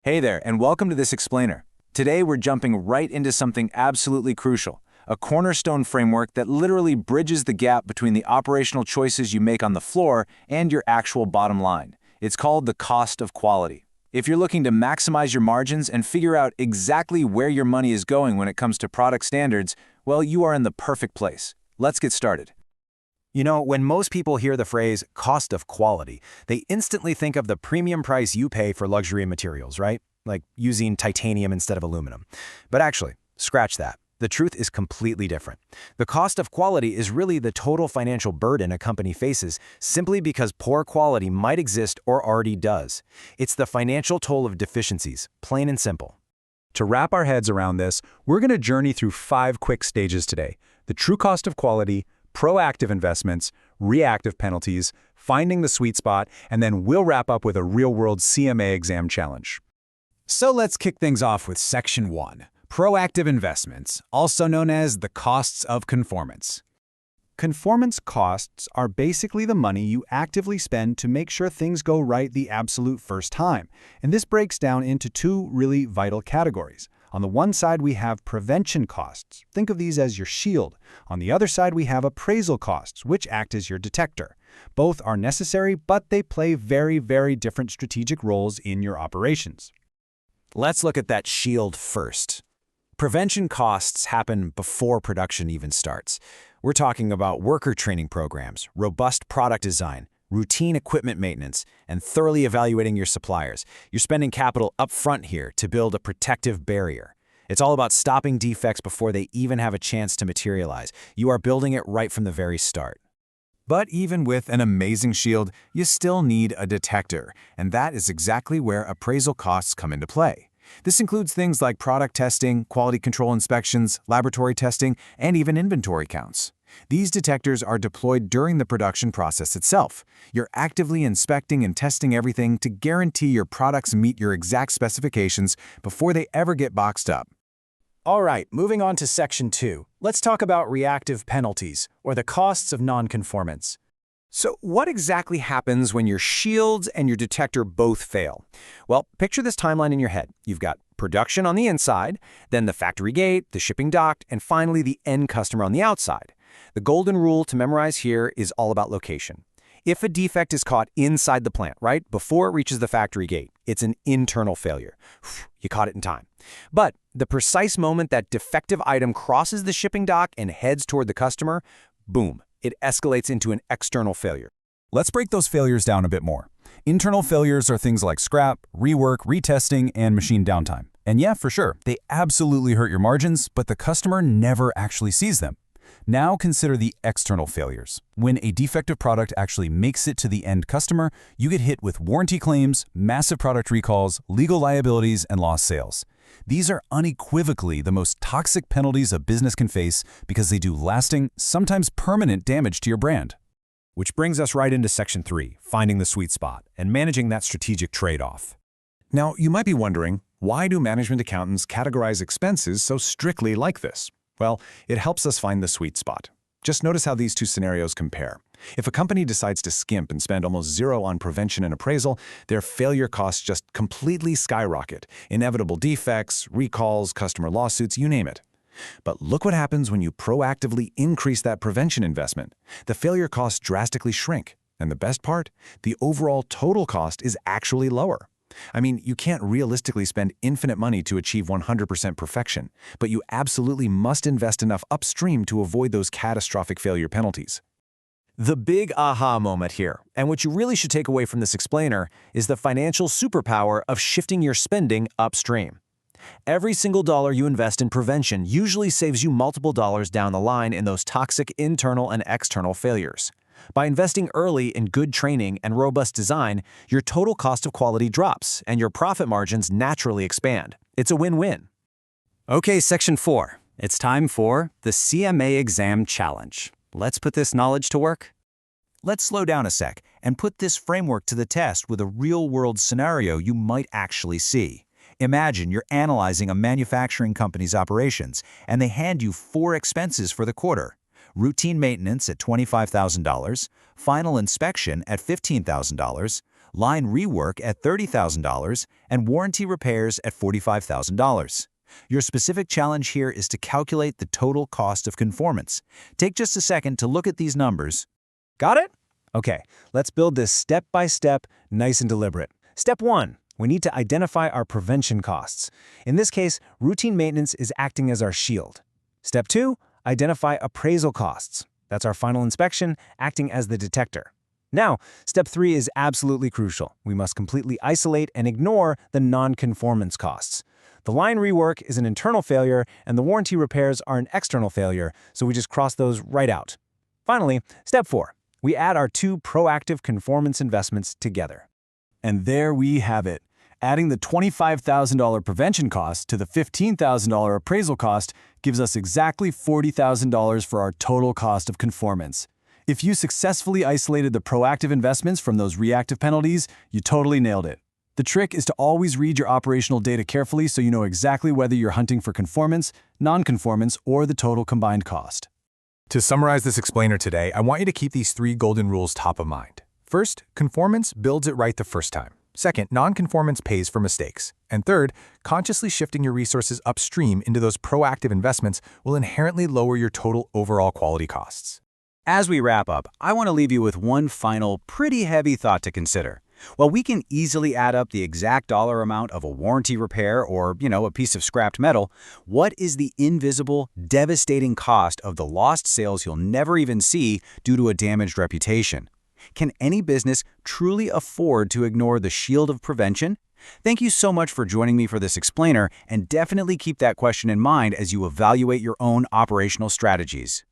Hey there, and welcome to this explainer. Today we're jumping right into something absolutely crucial, a cornerstone framework that literally bridges the gap between the operational choices you make on the floor and your actual bottom line. It's called the cost of quality. If you're looking to maximize your margins and figure out exactly where your money is going when it comes to product standards, well, you are in the perfect place. Let's get started. When most people hear the phrase cost of quality, they instantly think of the premium price you pay for luxury materials, right? Like using titanium instead of aluminum. But actually, scratch that. The truth is completely different. The cost of quality is really the total financial burden a company faces simply because poor quality might exist or already does. It's the financial toll of deficiencies, plain and simple. To wrap our heads around this, we're going to journey through 5 quick stages today: the true cost of quality, proactive investments, reactive penalties, finding the sweet spot, and then we'll wrap up with a real-world CMA exam challenge. So let's kick things off with Section 1, Proactive Investments, also known as the costs of conformance. Conformance costs are basically the money you actively spend to make sure things go right the absolute first time, and this breaks down into 2 really vital categories. On the one side, we have prevention costs. Think of these as your shield. On the other side, we have appraisal costs, which act as your detector. Both are necessary, but they play very, very different strategic roles in your operations. Let's look at that shield first. Prevention costs happen before production even starts. We're talking about worker training programs, robust product design, routine equipment maintenance, and thoroughly evaluating your suppliers. You're spending capital up front here to build a protective barrier. It's all about stopping defects before they even have a chance to materialize. You are building it right from the very start. But even with an amazing shield, you still need a detector, and that is exactly where appraisal costs come into play. This includes things like product testing, quality control inspections, laboratory testing, and even inventory counts. These detectors are deployed during the production process itself. You're actively inspecting and testing everything to guarantee your products meet your exact specifications before they ever get boxed up. All right, moving on to Section 2. Let's talk about reactive penalties, or the costs of nonconformance. So what exactly happens when your shields and your detector both fail? Well, picture this timeline in your head. You've got production on the inside, then the factory gate, the shipping dock, and finally the end customer on the outside. The golden rule to memorize here is all about location. If a defect is caught inside the plant, right, before it reaches the factory gate, it's an internal failure. You caught it in time. But the precise moment that defective item crosses the shipping dock and heads toward the customer, boom, it escalates into an external failure. Let's break those failures down a bit more. Internal failures are things like scrap, rework, retesting, and machine downtime. And yeah, for sure, they absolutely hurt your margins, but the customer never actually sees them. Now consider the external failures. When a defective product actually makes it to the end customer, you get hit with warranty claims, massive product recalls, legal liabilities, and lost sales. These are unequivocally the most toxic penalties a business can face because they do lasting, sometimes permanent damage to your brand. Which brings us right into Section 3, finding the sweet spot and managing that strategic trade-off. Now, you might be wondering, why do management accountants categorize expenses so strictly like this? Well, it helps us find the sweet spot. Just notice how these 2 scenarios compare. If a company decides to skimp and spend almost zero on prevention and appraisal, their failure costs just completely skyrocket. Inevitable defects, recalls, customer lawsuits, you name it. But look what happens when you proactively increase that prevention investment. The failure costs drastically shrink. And the best part? The overall total cost is actually lower. I mean, you can't realistically spend infinite money to achieve 100% perfection, but you absolutely must invest enough upstream to avoid those catastrophic failure penalties. The big aha moment here, and what you really should take away from this explainer, is the financial superpower of shifting your spending upstream. Every single dollar you invest in prevention usually saves you multiple dollars down the line in those toxic internal and external failures. By investing early in good training and robust design, your total cost of quality drops and your profit margins naturally expand. It's a win-win. Okay, Section 4. It's time for the CMA exam challenge. Let's put this knowledge to work. Let's slow down a sec and put this framework to the test with a real-world scenario you might actually see. Imagine you're analyzing a manufacturing company's operations and they hand you 4 expenses for the quarter. Routine maintenance at $25,000, final inspection at $15,000, line rework at $30,000, and warranty repairs at $45,000. Your specific challenge here is to calculate the total cost of conformance. Take just a second to look at these numbers. Got it? Okay, let's build this step by step, nice and deliberate. Step 1. We need to identify our prevention costs. In this case, routine maintenance is acting as our shield. Step 2. Identify appraisal costs. That's our final inspection, acting as the detector. Now, step 3 is absolutely crucial. We must completely isolate and ignore the non-conformance costs. The line rework is an internal failure, and the warranty repairs are an external failure, so we just cross those right out. Finally, step 4. We add our 2 proactive conformance investments together. And there we have it. Adding the $25,000 prevention cost to the $15,000 appraisal cost gives us exactly $40,000 for our total cost of conformance. If you successfully isolated the proactive investments from those reactive penalties, you totally nailed it. The trick is to always read your operational data carefully so you know exactly whether you're hunting for conformance, non-conformance, or the total combined cost. To summarize this explainer today, I want you to keep these 3 golden rules top of mind. First, conformance builds it right the first time. Second, non-conformance pays for mistakes. And third, consciously shifting your resources upstream into those proactive investments will inherently lower your total overall quality costs. As we wrap up, I want to leave you with one final, pretty heavy thought to consider. While we can easily add up the exact dollar amount of a warranty repair or, a piece of scrapped metal, what is the invisible, devastating cost of the lost sales you'll never even see due to a damaged reputation? Can any business truly afford to ignore the shield of prevention? Thank you so much for joining me for this explainer, and definitely keep that question in mind as you evaluate your own operational strategies.